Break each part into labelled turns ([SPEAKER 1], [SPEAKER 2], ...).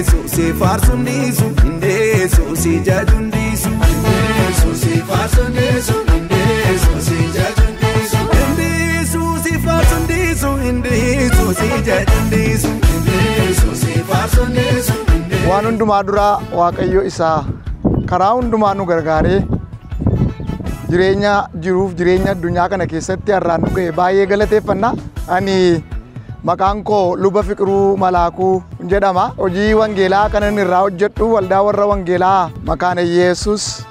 [SPEAKER 1] si farsundisu, indesu si jajundisu, indesu si farsundisu, indesu si jajundisu, indesu si farsundisu, indesu si jajundisu, indesu si farsundisu.
[SPEAKER 2] Waan hundumaa dura Waaqayyo isaa karaa hundumaa nu gargaaree jireenya jiruuf jireenya addunyaa kana keessatti har'aan nu ga'e baay'ee galateeffanna. Ani maqaan koo Luba Fiqiruu Malaakuu jedhama. Hojii wangeelaa kanan irraa hojjedhu waldaa warra wangeelaa Makaana Yesuus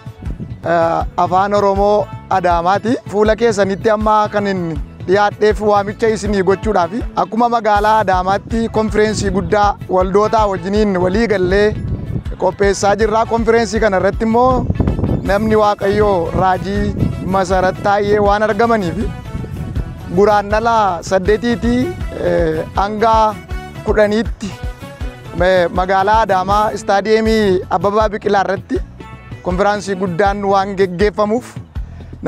[SPEAKER 2] afaan Oromoo Adaamaati. Fuula keessanitti amma kanin dhiyaadheef waamicha isinii gochuudhaaf akkuma magaalaa Adaamaatti konfireensii guddaa waldootaa wajjiniin walii gallee qopheessaa jirra. Konfireensii kana irratti immoo namni Waaqayyoo raajii Masarat Taayee waan argamaniif guraandhala 8 hanga 10tti magaalaa Adaamaa istaadiyeemii Abbabaa Biqilaa irratti konfiraansii guddaan waan geggeeffamuuf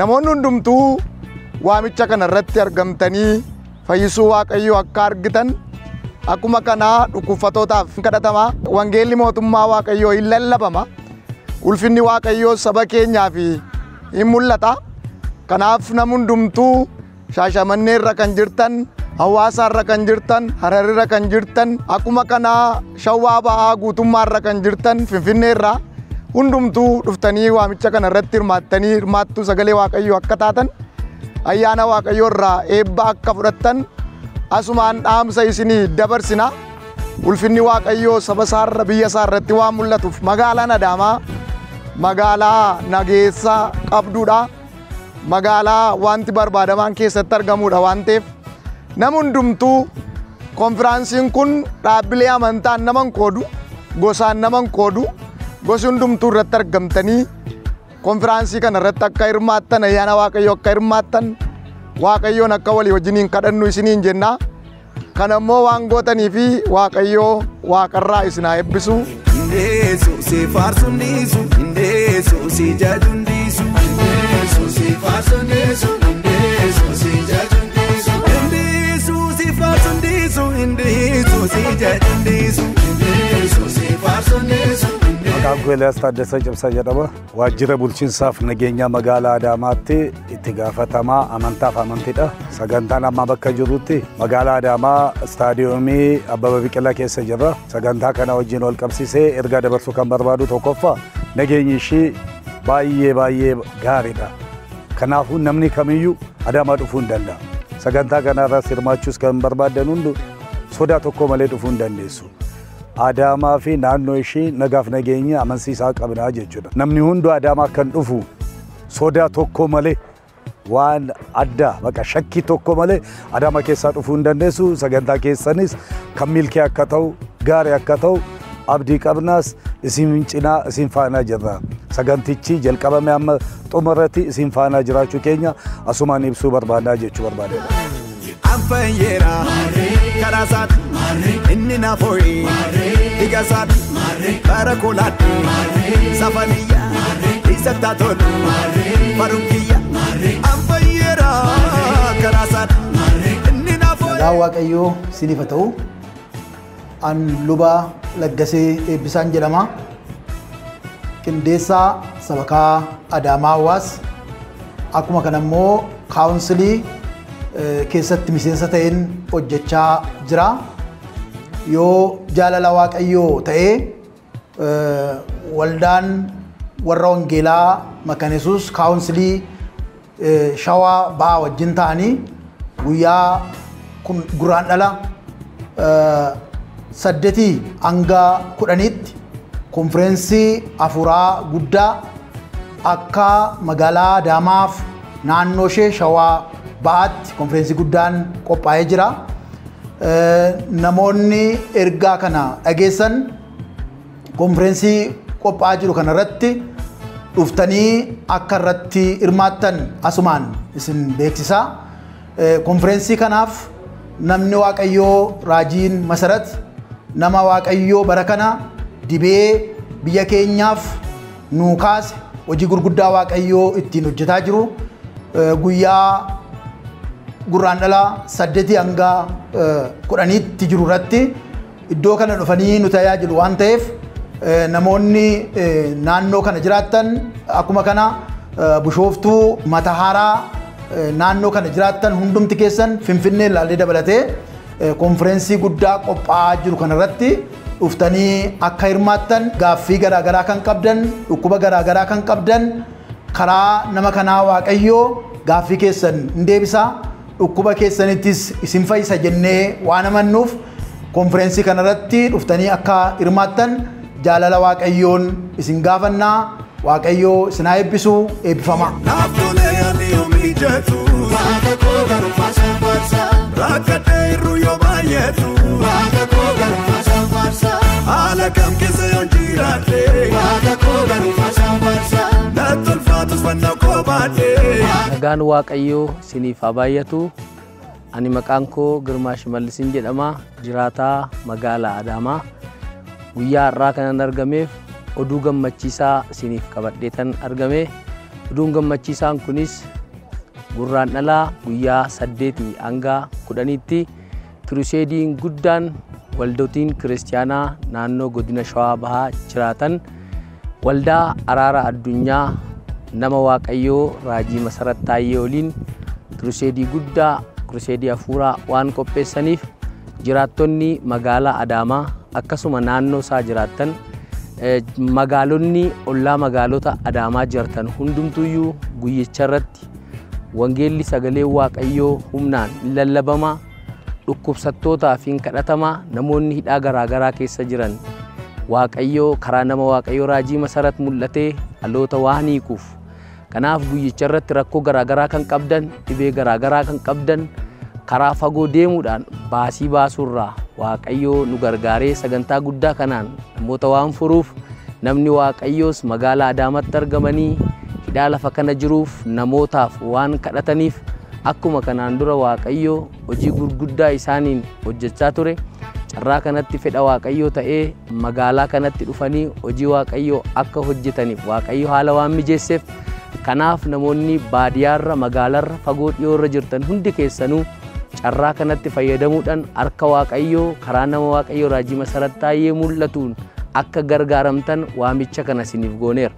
[SPEAKER 2] namoonni hundumtuu waamicha kana irratti argamtanii fayyisuu Waaqayyoo akka argitan akkuma kanaa dhukkubsattootaaf kadhatama. Wangeelli mootummaa Waaqayyoo hin lallabama. Ulfinni Waaqayyoo saba keenyaaf hin mul'ata. Kanaaf namni hundumtuu Shaashamannee irra kan jirtan, Hawaasa irra kan jirtan, Harar irra kan jirtan, akkuma kanaa Shawaa Ba'aa guutummaa irra kan jirtan, Finfinnee irra hundumtuu dhuftanii waamicha kana irratti hirmaattuu sagalee Waaqayyoo akka taatan, ayyaana Waaqayyoo irraa eebba akka fudhattan asumaan dhaamsa isinii dabarsina. Ulfinni Waaqayyoo saba isaarra biyya isaa irratti waan mul'atuuf magaalaan Adaamaa magaalaa nageessa qabduudha. Magaalaa wanti barbaadamaan keessatti argamuudha waan ta'eef nama hundumtuu konfiraansiin kun dhaabbilee amantaan naman qoodu, gosaan naman qoodu, gosi hundumtuu irratti argamtanii konfiraansii kana irratti akka hirmaattan, ayyaana Waaqayyoo akka hirmaattan, Waaqayyoon akka walii wajjiniin kadhannu isiniin jenna. Kana immoo waan gootanii fi Waaqayyoo waaqarraa isin haa eebbisu.
[SPEAKER 1] Indesu si farsundisu, indesu si jajundisu, indesu si farsundisu, indesu si jajundisu, indesu si farsundisu, indesu si jajundisu, indesu si farsundisu.
[SPEAKER 3] Maqaan koo Eliyaas Taaddasee Cimsaa jedhama. Waajjira bulchiinsaaf nageenya magaalaa Adaamaatti itti gaafatamaa amantaaf amantiidha. Sagantaan amma bakka jirutti magaalaa Adaamaa istaadiyoomii Abbabaa Biqilaa keessa jirra. Sagantaa kana wajjin wal qabsiisee ergaa dabarsuu kan barbaadu tokkoffaa nageenyi ishii baay'ee gaariidha. Kanaafuu namni kamiyyuu Adaamaa dhufuu hin danda'a. Sagantaa kana irratti hirmaachuus kan barbaadan hundu sodaa tokko malee dhufuu hin dandeessu. Adaamaa fi naannoo ishii nagaaf nageenya amansiisaa qabnaa jechuudha. Namni hundu Adaamaa kan dhufu sodaa tokko malee waan addaa baqa shakkii tokko malee Adaamaa keessaa dhufuu hin dandeessu. Sagantaa keessanis kan milkii akka ta'u gaarii akka ta'u abdii qabnaas isin cinaa isin faana jirra. Sagantichi jalqabame amma xumurratti isin faana jiraachuu keenya asumaan ibsuu barbaadna jechuu barbaadna.
[SPEAKER 1] Afayera karasat inni nafoi digasat barakolat safaniya isataton marungiya afayera karasat inni nafoi
[SPEAKER 4] Waaqayyoo siniif ta'u an Luba Laggasee Eebbisaan jedhama. Qindeessaa sabakaa Adaamaa Hawaas akkuma kana immoo kaawunsilii keessatti miseensa ta'een hojjechaa jira. Yoo jaalala Waaqayyoo ta'ee waldaan warra wangeelaa Makaana Yesuus kaawunsilii Shawaa Ba'aa wajjin ta'anii guyyaa guraandhala 8 hanga 10tti konfireensii afuuraa guddaa akka magaalaa Adaamaaf naannoo ishee Shawaa Ba'aatti konfireensii guddaan qophaa'ee jira. Namoonni ergaa kana dhageessan konfireensii qophaa'aa jiru kana irratti dhuftanii akka irratti hirmaattan asumaan isin beeksisa. Konfireensii kanaaf namni Waaqayyoo raajiin Masarat nama Waaqayyoo bara kana dibee biyya keenyaaf nuu kaase hojii gurguddaa Waaqayyoo ittiin hojjetaa jiru guyyaa guraandhala 8 hanga 10tti jiru irratti iddoo kana dhufanii nu tajaajilu waan ta'eef namoonni naannoo kana jiraattan akkuma kana Bishooftuu Matahaaraa naannoo kana jiraattan hundumti keessan Finfinnee ilaallee dabalatee konferensii guddaa qophaa'aa jiru kanarratti dhuftanii akka hirmaattan gaaffii garaagaraa kan qabdan dhukkuba garaagaraa kan qabdan karaa nama kanaa Waaqayyoo gaaffii keessan hin deebisa dhukkuba keessanittis isin fayyisa jennee waan amannuuf konferensii kanarratti dhuftanii akka hirmaattan jaalala Waaqayyoon isin gaafannaa Waaqayyoo isin haa eebbisu eebbifama.
[SPEAKER 5] Nagaan Waaqayyoo isiniif haa baay'atu. Ani maqaan koo Girmaa Shimallisin jedhama. Jiraataa magaalaa Adaamaa. Guyyaa har'aa kanan argameef oduu gammachiisaa isiniif qabadheetan argame. Oduun gammachiisaan kunis Gurraandhalaa guyyaa 8 hanga 10tti kiruseediin guddaan waldootiin kiristiyaanaa naannoo godina Shawaa Bahaa jiraatan waldaa araara addunyaa nama Waaqayyoo Raajii Masarat Taayyee waliin kiruseedii guddaa kiruseedii hafuuraa waan qopheessaniif jiraattonni magaalaa Adaamaa akkasuma naannoo isaa jiraattan magaalonni ollaa magaalota Adaamaa jirtan hundumtuyyuu guyyicha irratti wangeelli sagalee Waaqayyoo humnaan lallabama dhukkubsattootaa fi kadhatama namoonni hidhaa garaagaraa keessa jiran Waaqayyoo karaa nama Waaqayyoo Raajii Masarat mul'atee dhaloota waan hiikuuf kanaaf guyyicha irratti rakkoo garaagaraa kan qabdan dhibee garaagaraa kan qabdan karaa fagoo deemuudhaan baasii baasurraa Waaqayyoo nu gargaaree sagantaa guddaa kanaan namoota waan furuuf namni Waaqayyoos magaalaa Adaamaatti argamanii hidhaa lafa kana jiruuf namootaaf waan kadhataniif akkuma kanaan dura Waaqayyoo hojii gurguddaa isaaniin hojjechaa ture carraa kanatti fedha Waaqayyoo ta'ee magaalaa kanatti dhufanii hojii Waaqayyoo akka hojjetaniif Waaqayyoo haala waan mijeesseef kanaaf namoonni baadiyyaarra magaalarra fagoo dhiyoorra jirtan hundi keessanuu carraa kanatti fayyadamuudhaan harka Waaqayyoo karaa nama Waaqayyoo Raajii Masarat Taayyee mul'atuun akka gargaaramtan waamicha kana isiniif gooneera.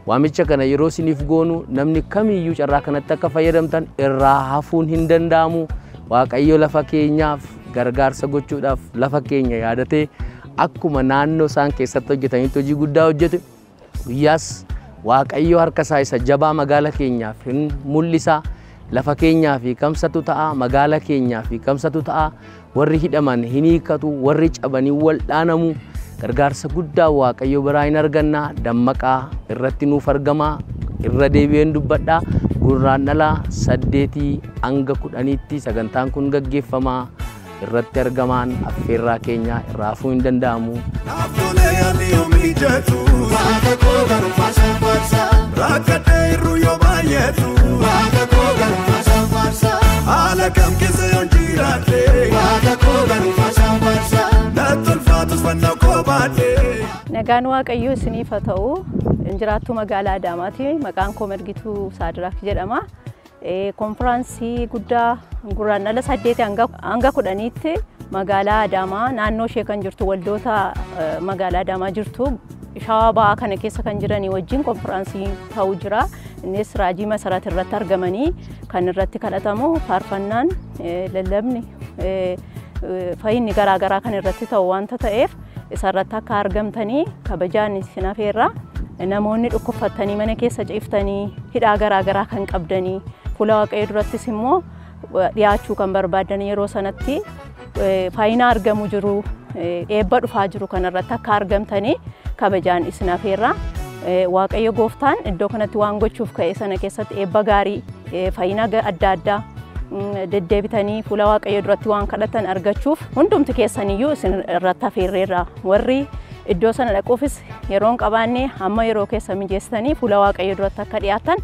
[SPEAKER 5] Waamicha kana yeroo isiniif goonu namni kamiyyuu carraa kanatti akka fayyadamtan irraa hafuun hin danda'amu. Waaqayyoo lafa keenyaaf gargaarsa gochuudhaaf lafa keenya yaadatee akkuma naannoo isaan keessatti hojjetanitti hojii guddaa hojjete guyyaas Waaqayyoo harka isaa isa jabaa magaalaa keenyaaf hin mul'isa. Lafa keenyaa fi kamsatu ta'a magaalaa keenyaa fi kamsatu ta'a warri hidhaman hin hiikatu warri cabanii wal dhaanamu gargaarsa guddaa Waaqayyoo biraa hin arganna dammaqaa irratti nuuf argama irra deebi'een dubbadha Gurraandhalaa 8 hanga 10tti sagantaan kun gaggeeffama irratti argamaan affeerraa keenya irraa hafuu hin danda'amu.
[SPEAKER 6] Nagaan Waaqayyoo isiniif haa ta'u. Jiraattuu magaalaa Adaamaati. Maqaan koo Margituu Saadiraak jedhama. Konfiraansii guddaa Gurraandhala 8 hanga 10tti magaalaa Adaamaa naannoo ishee kan jirtu waldoota magaalaa Adaamaa jirtu Shawaa Bahaa kana keessa kan jiranii wajjin konfiraansii ta'uu jira. Innis Raajii Masarat irratti argamanii kan irratti kadhatamu faarfannaan lallabni fayyinni garaagaraa kan irratti ta'u wanta ta'eef isarratti akka argamtanii kabajaan isin afeerra. Namoonni dhukkubfatanii mana keessa ciiftanii hidhaa garaagaraa kan qabdanii fuula Waaqayyoo durattis immoo dhiyaachuu kan barbaadan yeroo sanatti fayyina argamu jiru eebba dhufaa jiru kanarratti akka argamtanii kabajaan isin afeerra. Waaqayyo gooftaan iddoo kanatti waan gochuuf ka'e sana keessatti eebba gaarii fayyina adda addaa deddeebitanii fuula Waaqayyo duratti waan kadhatan argachuuf hundumti keessaniyyuu isin irratti afeerreerra. Warri iddoo sana dhaquufis yeroon qabaanne amma yeroo keessa mijeessitanii fuula Waaqayyo duratti akka dhiyaatan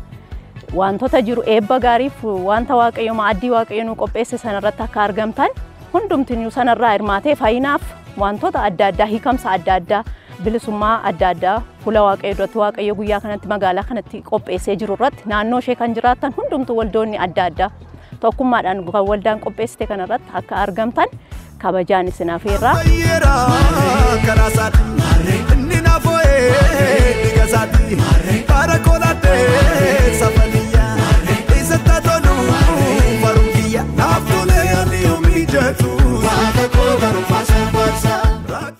[SPEAKER 6] wantoota jiru eebba gaarii wanta Waaqayyo maaddii Waaqayyo nu qopheesse sanarratti akka argamtan hundumtinuu sanarraa hirmaatee fayyinaaf wantoota adda addaa hiikamsa adda addaa bilisummaa adda addaa fuula Waaqayyo duratti Waaqayyo guyyaa kanatti magaalaa kanatti qopheessee jiru irratti naannoo ishee kan jiraatan hundumtu waldoonni adda addaa tokkummaadhaan waldaan qopheessite kanarratti akka argamtan kabajaan isin afeerra.
[SPEAKER 1] Karaasaan